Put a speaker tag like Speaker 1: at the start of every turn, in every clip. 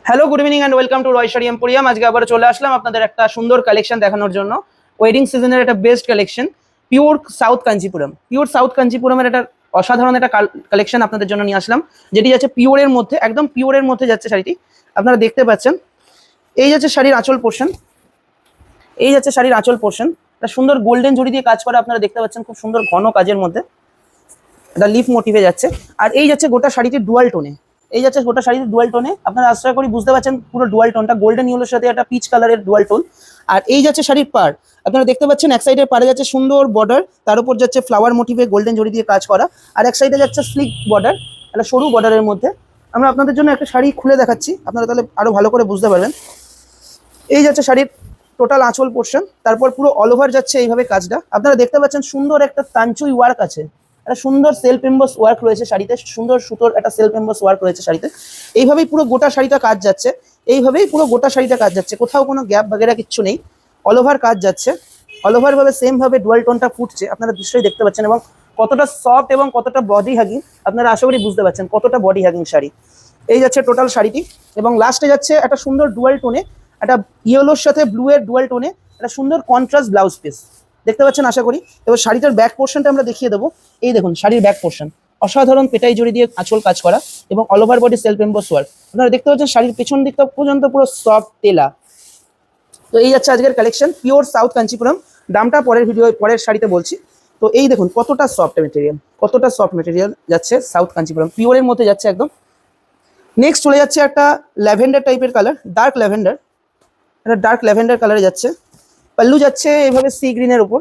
Speaker 1: Hello, good evening and welcome to Roy sari emporium. আজকে আবার চলে আসলাম আপনাদের একটা সুন্দর কালেকশন দেখানোর জন্য। ওয়েডিং সিজনের একটা best collection, pure south Kanchipuram. Pure south কাঞ্চিপুরমের একটা অসাধারণ একটা কালেকশন আপনাদের জন্য নিয়ে আসলাম, যেটি যাচ্ছে পিওরের মধ্যে, একদম পিওরের মধ্যে যাচ্ছে শাড়িটি। আপনারা দেখতে পাচ্ছেন, এই যাচ্ছে শাড়ির আঁচল পোর্শন, এই যাচ্ছে শাড়ির আঁচল পোর্শন। একটা সুন্দর গোল্ডেন জড়ি দিয়ে কাজ করা, আপনারা দেখতে পাচ্ছেন, খুব সুন্দর ঘন কাজের মধ্যে একটা লিফ মোটিভে যাচ্ছে। আর এই যাচ্ছে গোটা শাড়িটির ডুয়াল টোনে, এই যাচ্ছে গোটা শাড়ির ডুয়াল টোনে। আপনারা আশা করি বুঝতে পারছেন পুরো ডুয়াল টোনটা, গোল্ডেন ইয়েলোর সাথে একটা পিচ কালারের ডুয়াল টোন। আর এই যাচ্ছে শাড়ির পাড়, আপনারা দেখতে পাচ্ছেন এক সাইডের পাড়ে যাচ্ছে সুন্দর বর্ডার, তার উপর যাচ্ছে ফ্লাওয়ার মোটিভে গোল্ডেন জড়ি দিয়ে কাজ করা, আর এক সাইডে যাচ্ছে স্লিক বর্ডার, একটা সরু বর্ডারের মধ্যে। আমরা আপনাদের জন্য একটা শাড়ি খুলে দেখাচ্ছি, আপনারা তাহলে আরো ভালো করে বুঝতে পারবেন। এই যাচ্ছে শাড়ির টোটাল আঁচল পোর্শন, তারপর পুরো অল ওভার যাচ্ছে এইভাবে কাজটা। আপনারা দেখতে পাচ্ছেন সুন্দর একটা তাঞ্চুই ওয়ার্ক আছে, একটা সুন্দর সেলফ এমবস ওয়ার্ক রয়েছে শাড়িতে, সুন্দর সুতোর একটা সেলফ এমবস ওয়ার্ক রয়েছে শাড়িতে। এইভাবেই পুরো গোটা শাড়িটা কাজ যাচ্ছে, এইভাবেই পুরো গোটা শাড়িটা কাজ যাচ্ছে, কোথাও কোনো গ্যাপ বাগেরা কিচ্ছু নেই, অল ওভার কাজ যাচ্ছে। অল ওভার ভাবে সেম ভাবে ডুয়াল টোনটা ফুটছে, আপনারা দৃশ্যই দেখতে পাচ্ছেন। এবং কতটা সফট এবং কতটা বডি হ্যাগিং, আপনারা আশা করি বুঝতে পারছেন কতটা বডি হ্যাগিং শাড়ি। এই যাচ্ছে টোটাল শাড়িটি, এবং লাস্টে যাচ্ছে একটা সুন্দর ডুয়াল টোনে, একটা ইয়েলোর সাথে ব্লু এর ডুয়াল টোনে একটা সুন্দর কন্ট্রাস্ট ব্লাউজ পিস দেখতে পাচ্ছেন আশা করি। এবার শাড়িটার ব্যাক পোর্শনটা আমরা দেখিয়ে দেবো। এই দেখুন শাড়ির ব্যাক পোর্শন, অসাধারণ পেটাই জড়ি দিয়ে আঁচল কাজ করা এবং all over body self emboss work. আপনারা দেখতে পাচ্ছেন শাড়ির পেছন দিকটা পর্যন্ত পুরো সফট তেলা। তো এই যাচ্ছে আজকের কালেকশন, পিওর সাউথ কাঞ্চিপুরম। দামটা পরের শাড়িতে বলছি। তো এই দেখুন কতটা সফট মেটেরিয়াল, কতটা সফট মেটেরিয়াল যাচ্ছে সাউথ কাঞ্চিপুরম, পিওরের মধ্যে যাচ্ছে একদম। নেক্সট চলে যাচ্ছে একটা ল্যাভেন্ডার টাইপের কালার, ডার্ক ল্যাভেন্ডার, একটা ডার্ক ল্যাভেন্ডার কালারে যাচ্ছে। পাল্লু যাচ্ছে এইভাবে সি গ্রিনের ওপর,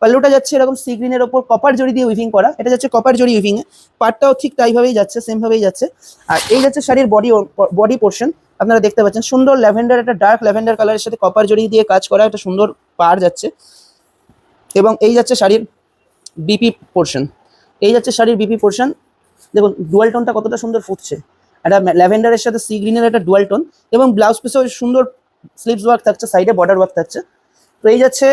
Speaker 1: পাল্লুটা যাচ্ছে এরকম সি গ্রিনের ওপর কপার জড়ি দিয়ে উইভিং করা, এটা যাচ্ছে কপার জড়ি উইভিং এ। পাটটাও ঠিক তাইভাবেই যাচ্ছে, সেম ভাবেই যাচ্ছে। আর এই যাচ্ছে শাড়ির বডি পোর্শন, আপনারা দেখতে পাচ্ছেন সুন্দর ল্যাভেন্ডার, একটা ডার্ক ল্যাভেন্ডার কালারের সাথে কপার জড়ি দিয়ে কাজ করা একটা সুন্দর পার যাচ্ছে। এবং এই যাচ্ছে শাড়ির বিপি পোর্শন, এই যাচ্ছে শাড়ির বিপি পোর্শন। দেখুন ডুয়াল টোনটা কতটা সুন্দর ফুটছে, একটা ল্যাভেন্ডারের সাথে সি গ্রিনের একটা ডুয়াল টোন, এবং ব্লাউজ পিসেও সুন্দর স্লিভস ওয়ার্ক থাকছে, সাইডে বর্ডার ওয়ার্ক থাকছে। তো এই যাচ্ছে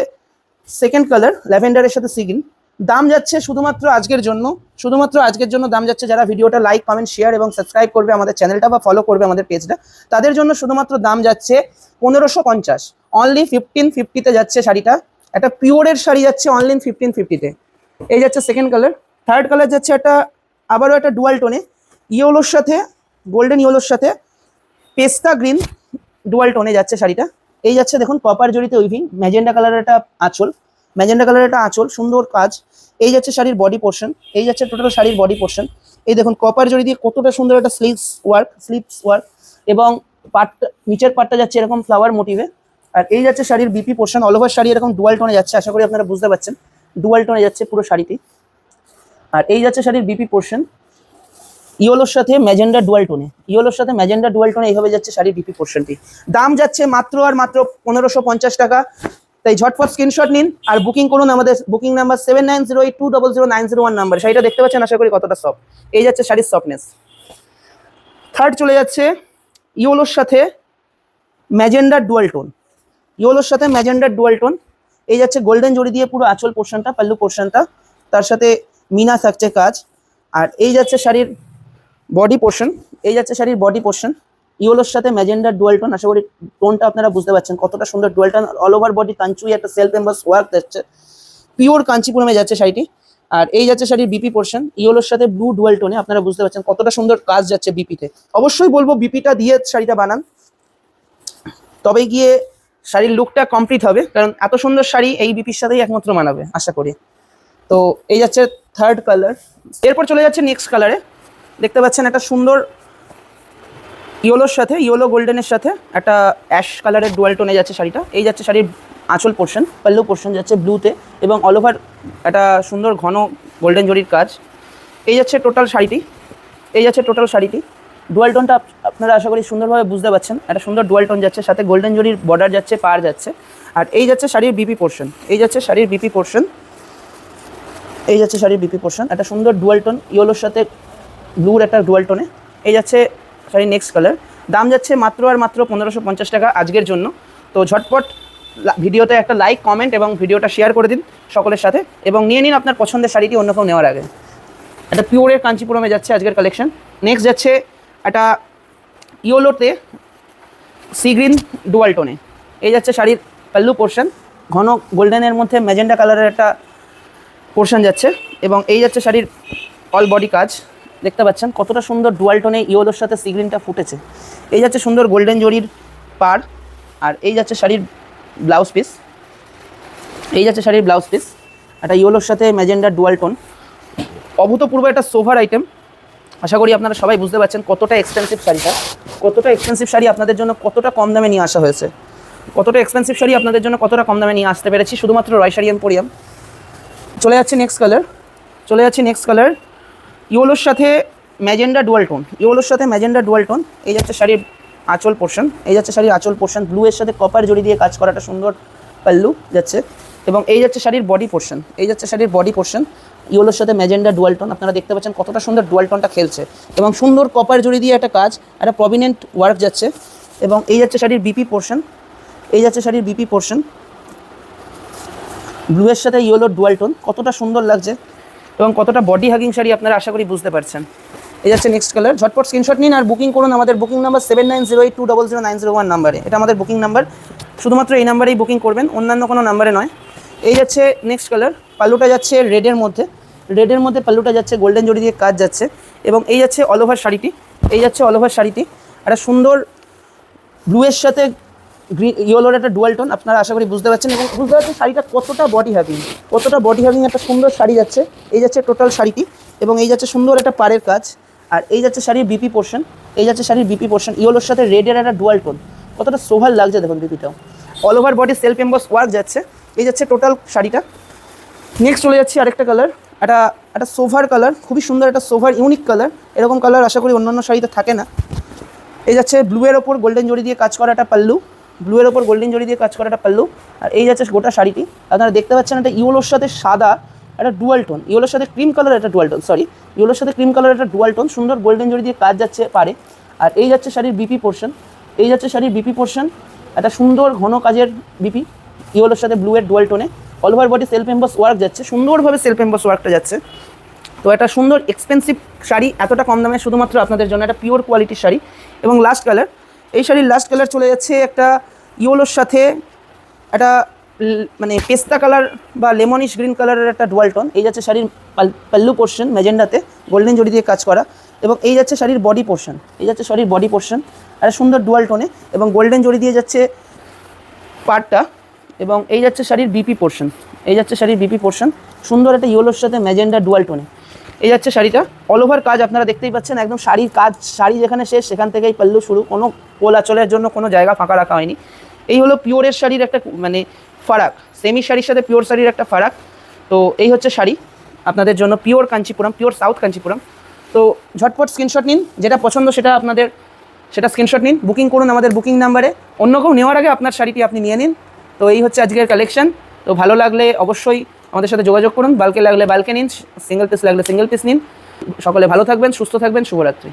Speaker 1: সেকেন্ড কালার ল্যাভেন্ডারের সাথে সি গ্রিন। দাম যাচ্ছে শুধুমাত্র আজকের জন্য, শুধুমাত্র আজকের জন্য দাম যাচ্ছে, যারা ভিডিওটা লাইক কমেন্ট শেয়ার এবং সাবস্ক্রাইব করবে আমাদের চ্যানেলটা বা ফলো করবে আমাদের পেজটা, তাদের জন্য শুধুমাত্র দাম যাচ্ছে 1550, অনলি 1550-তে যাচ্ছে শাড়িটা। একটা পিওরের শাড়ি যাচ্ছে অনলি 1550-তে। এই যাচ্ছে সেকেন্ড কালার। থার্ড কালার যাচ্ছে একটা আবারও একটা ডুয়াল টোনে, ইয়েলোর সাথে গোল্ডেন ইয়েলোর সাথে পেস্তা গ্রিন ডুয়াল টোনে যাচ্ছে শাড়িটা। এই যাচ্ছে দেখুন কপার জড়িতে উইভিং, ম্যাজেন্ডা কালারের একটা আঁচল, ম্যাজেন্ডা কালারের একটা আঁচল, সুন্দর কাজ। এই যাচ্ছে শাড়ির বডি পোর্শন, এই যাচ্ছে টোটাল শাড়ির বডি পোর্শন। এই দেখুন কপার জড়ি দিয়ে কতটা সুন্দর একটা স্লিভস ওয়ার্ক, এবং পাটটা নিচের পাটটা যাচ্ছে এরকম ফ্লাওয়ার মোটিভে। আর এই যাচ্ছে শাড়ির BP portion, all over sari এরকম ডুয়াল টোনে যাচ্ছে, আশা করি আপনারা বুঝতে পারছেন ডুয়াল টোনে যাচ্ছে পুরো শাড়িটি। আর এই যাচ্ছে শাড়ির বিপি পোর্শন, ইয়েলোর সাথে ম্যাজেন্ডা ডুয়াল টোনে, ইয়েলোর সাথে ম্যাজেন্ডা ডুয়াল টোনে এইভাবে যাচ্ছে শাড়ির বিপি পোর্শনটি। দাম যাচ্ছে মাত্র আর মাত্র 1550 টাকা। তাই ঝটপট স্ক্রিনশট নিন আর বুকিং করুন আমাদের বুকিং নাম্বার 7908200901 নাম্বার। শাড়িটা দেখতে পাচ্ছেন আশা করি কতটা সফট, এই যাচ্ছে শাড়ির সফটনেস। থার্ড চলে যাচ্ছে ইয়েলোর সাথে ম্যাজেন্ডার ডুয়াল টোন, ইয়েলোর সাথে ম্যাজেন্ডার ডুয়াল টোন। এই যাচ্ছে গোল্ডেন জড়ি দিয়ে পুরো আঁচল পোর্শনটা, পাল্লু পোর্শনটা, তার সাথে মিনা থাকছে কাজ। আর এই যাচ্ছে শাড়ির বডি পোর্শন, এই যাচ্ছে শাড়ির বডি পোর্শন, ইয়েলোর সাথে ম্যাজেন্ডার ডুয়াল টোন। আশা করি টোনটা আপনারা বুঝতে পারছেন কতটা সুন্দর dual tone, all over body কাঞ্চুই একটা সেলফ এমবস ওয়ার্ক যাচ্ছে, পিওর কাঞ্চিপুরমে যাচ্ছে শাড়িটি। আর এই যাচ্ছে শাড়ির বিপি পোর্শন, ইয়েলোর সাথে ব্লু ডুয়াল টোনে, আপনারা বুঝতে পারছেন কতটা সুন্দর কাজ যাচ্ছে বিপিতে। অবশ্যই বলবো বিপিটা দিয়ে শাড়িটা বানান, তবেই গিয়ে শাড়ির লুকটা কমপ্লিট হবে, কারণ এত সুন্দর শাড়ি এই বিপির সাথেই একমাত্র মানাবে আশা করি। তো এই যাচ্ছে থার্ড কালার। এরপর চলে যাচ্ছে নেক্সট কালারে, দেখতে পাচ্ছেন একটা সুন্দর ইয়েলোর সাথে, ইয়েলো গোল্ডেনের সাথে একটা অ্যাশ কালারের ডুয়াল টোনে যাচ্ছে শাড়িটা। এই যাচ্ছে শাড়ির আঁচল পোর্শন, পাল্লু পোর্শন যাচ্ছে ব্লুতে, এবং অল ওভার একটা সুন্দর ঘন গোল্ডেন জরির কাজ। এই যাচ্ছে টোটাল শাড়িটি, এই যাচ্ছে টোটাল শাড়িটি। ডুয়াল টোনটা আপনারা আশা করি সুন্দরভাবে বুঝতে পারছেন, একটা সুন্দর ডুয়াল টোন যাচ্ছে, সাথে গোল্ডেন জরির বর্ডার যাচ্ছে, পার যাচ্ছে। আর এই যাচ্ছে শাড়ির বিপি পোর্শন, এই যাচ্ছে শাড়ির বিপি পোর্শন, এই যাচ্ছে শাড়ির বিপি পোর্শন, একটা সুন্দর ডুয়াল টোন, ইয়েলোর সাথে ব্লুর একটা ডুয়াল টোনে। এই যাচ্ছে শাড়ির নেক্সট কালার। দাম যাচ্ছে মাত্র আর মাত্র 1550 টাকা আজকের জন্য। তো ঝটপট ভিডিওতে একটা লাইক কমেন্ট এবং ভিডিওটা শেয়ার করে দিন সকলের সাথে, এবং নিয়ে নিন আপনার পছন্দের শাড়িটি অন্য কেউ নেওয়ার আগে। একটা পিওরের কাঞ্চিপুরমে যাচ্ছে আজকের কালেকশন। নেক্সট যাচ্ছে একটা ইয়েলোতে সি গ্রিন ডুয়াল টোনে। এই যাচ্ছে শাড়ির পাল্লু পোর্শন, ঘন গোল্ডেনের মধ্যে ম্যাজেন্ডা কালারের একটা পোর্শন যাচ্ছে, এবং এই যাচ্ছে শাড়ির অল বডি কাজ। দেখতে পাচ্ছেন কতটা সুন্দর ডুয়াল টোনে ইয়েলোর সাথে সি গ্রিনটা ফুটেছে। এই যাচ্ছে সুন্দর গোল্ডেন জরির পার, আর এই যাচ্ছে শাড়ির ব্লাউজ পিস। এই যাচ্ছে শাড়ির ব্লাউজ পিস, একটা ইয়েলোর সাথে ম্যাজেন্ডার ডুয়াল টোন। অভূতপূর্ব একটা সোভার আইটেম। আশা করি আপনারা সবাই বুঝতে পারছেন কতটা এক্সপেন্সিভ শাড়িটা, কতটা এক্সপেন্সিভ শাড়ি আপনাদের জন্য কতটা কম দামে নিয়ে আসা হয়েছে, কতটা এক্সপেন্সিভ শাড়ি আপনাদের জন্য কতটা কম দামে নিয়ে আসতে পেরেছি শুধুমাত্র রয় শাড়ি এম্পোরিয়াম। চলে যাচ্ছে নেক্সট কালার, ইয়েলোর সাথে ম্যাজেন্ডা ডুয়াল টোন, ইয়েলোর সাথে ম্যাজেন্ডা ডুয়াল টোন। এই যাচ্ছে শাড়ির আঁচল পোর্শন, ব্লু এর সাথে কপার জড়ি দিয়ে কাজ করা একটা সুন্দর পাল্লু যাচ্ছে, এবং এই যাচ্ছে শাড়ির বডি পোর্শন, ইয়েলোর সাথে ম্যাজেন্ডা ডুয়াল টোন। আপনারা দেখতে পাচ্ছেন কতটা সুন্দর ডুয়াল টোনটা খেলছে, এবং সুন্দর কপার জড়ি দিয়ে একটা কাজ, একটা প্রভিনেন্ট ওয়ার্ক যাচ্ছে, এবং এই যাচ্ছে শাড়ির বিপি পোর্শন, ব্লু এর সাথে ইয়েলোর ডুয়াল টোন। কতটা সুন্দর লাগছে এবং কতটা বডি হাগিং শাড়ি আপনারা আশা করি বুঝতে পারছেন। এই যাচ্ছে নেক্সট কালার। ঝটপট স্ক্রিনশট নিন আর বুকিং করুন আমাদের বুকিং নাম্বার 7908200901 নাম্বারে। এটা আমাদের বুকিং নাম্বার, শুধুমাত্র এই নাম্বারেই বুকিং করবেন, অন্যান্য কোনো নাম্বারে নয়। এই যাচ্ছে নেক্সট কালার, পাল্লুটা যাচ্ছে রেডের মধ্যে পাল্লুটা যাচ্ছে গোল্ডেন জড়ি দিয়ে কাজ যাচ্ছে, এবং এই যাচ্ছে অল ওভার শাড়িটি, একটা সুন্দর ব্লু এর সাথে ইয়েলোর একটা ডুয়াল টোন। আপনারা আশা করি বুঝতে পারছেন, এবং বুঝতে পারছেন শাড়িটা কতটা বডি হাভিং একটা সুন্দর শাড়ি যাচ্ছে। এই যাচ্ছে টোটাল শাড়িটি, এবং এই যাচ্ছে সুন্দর একটা পাড়ের কাজ, আর এই যাচ্ছে শাড়ির বিপি পোর্শন, ইয়েলোর সাথে রেডের একটা ডুয়াল টোন। কতটা সোভার লাগছে দেখুন বিপিটাও, all over body self emboss work যাচ্ছে। এই যাচ্ছে টোটাল শাড়িটা। নেক্সট চলে যাচ্ছি আরেকটা কালার, একটা সোভার কালার, খুবই সুন্দর একটা সোভার ইউনিক কালার। এরকম কালার আশা করি অন্যান্য শাড়িতে থাকে না। এই যাচ্ছে ব্লুয়ের ওপর গোল্ডেন জড়ি দিয়ে কাজ করা একটা পাল্লু, আর এই যাচ্ছে গোটা শাড়িটি। আপনারা দেখতে পাচ্ছেন একটা ইয়েলোর সাথে সাদা একটা ডুয়াল টোন, ইয়েলোর সাথে ক্রিম কালার একটা ডুয়াল টোন, সুন্দর গোল্ডেন জড়ি দিয়ে কাজ যাচ্ছে পারে। আর এই যাচ্ছে শাড়ির বিপি পোর্শন, একটা সুন্দর ঘন কাজের বিপি, ইয়েলোর সাথে ব্লু এর ডুয়াল টোনে, all over body self emboss work যাচ্ছে, সুন্দরভাবে সেলফ এমবস ওয়ার্কটা যাচ্ছে। তো একটা সুন্দর এক্সপেন্সিভ শাড়ি এতটা কম দামে শুধুমাত্র আপনাদের জন্য, একটা পিওর কোয়ালিটির শাড়ি। এবং লাস্ট কালার, এই শাড়ির লাস্ট কালার চলে যাচ্ছে একটা ইয়েলোর সাথে একটা মানে পেস্তা কালার বা লেমনিশ গ্রিন কালারের একটা ডুয়াল টোন। এই যাচ্ছে শাড়ির পাল্লু পোর্শন ম্যাজেন্ডাতে গোল্ডেন জড়ি দিয়ে কাজ করা, এবং এই যাচ্ছে শাড়ির বডি পোর্শন, একটা সুন্দর ডুয়াল টোনে, এবং গোল্ডেন জড়ি দিয়ে যাচ্ছে পার্টটা, এবং এই যাচ্ছে শাড়ির বিপি পোর্শন, সুন্দর একটা ইয়েলোর সাথে ম্যাজেন্ডা ডুয়াল টোনে। এই যাচ্ছে শাড়িটা, অল ওভার কাজ আপনারা দেখতেই পাচ্ছেন, একদম শাড়ির কাজ, শাড়ি যেখানে শেষ সেখান থেকেই পাল্লু শুরু, কোনো কোল আঁচলের জন্য কোনো জায়গা ফাঁকা রাখা হয়নি। এই হলো পিওরের শাড়ির একটা মানে ফারাক, সেমি শাড়ির সাথে পিওর শাড়ির একটা ফারাক। তো এই হচ্ছে শাড়ি আপনাদের জন্য, পিওর সাউথ কাঞ্চিপুরম। তো ঝটপট স্ক্রিনশট নিন, যেটা পছন্দ সেটা স্ক্রিনশট নিন, বুকিং করুন আমাদের বুকিং নাম্বারে। অন্য কেউ নেওয়ার আগে আপনার শাড়িটি আপনি নিয়ে নিন। তো এই হচ্ছে আজকের কালেকশন। তো ভালো লাগলে অবশ্যই আমাদের সাথে যোগাযোগ করুন, বাল্কে লাগলে বাল্কে নিন, সিঙ্গেল পিস লাগলে সিঙ্গেল পিস নিন। সকলে ভালো থাকবেন, সুস্থ থাকবেন, শুভরাত্রি।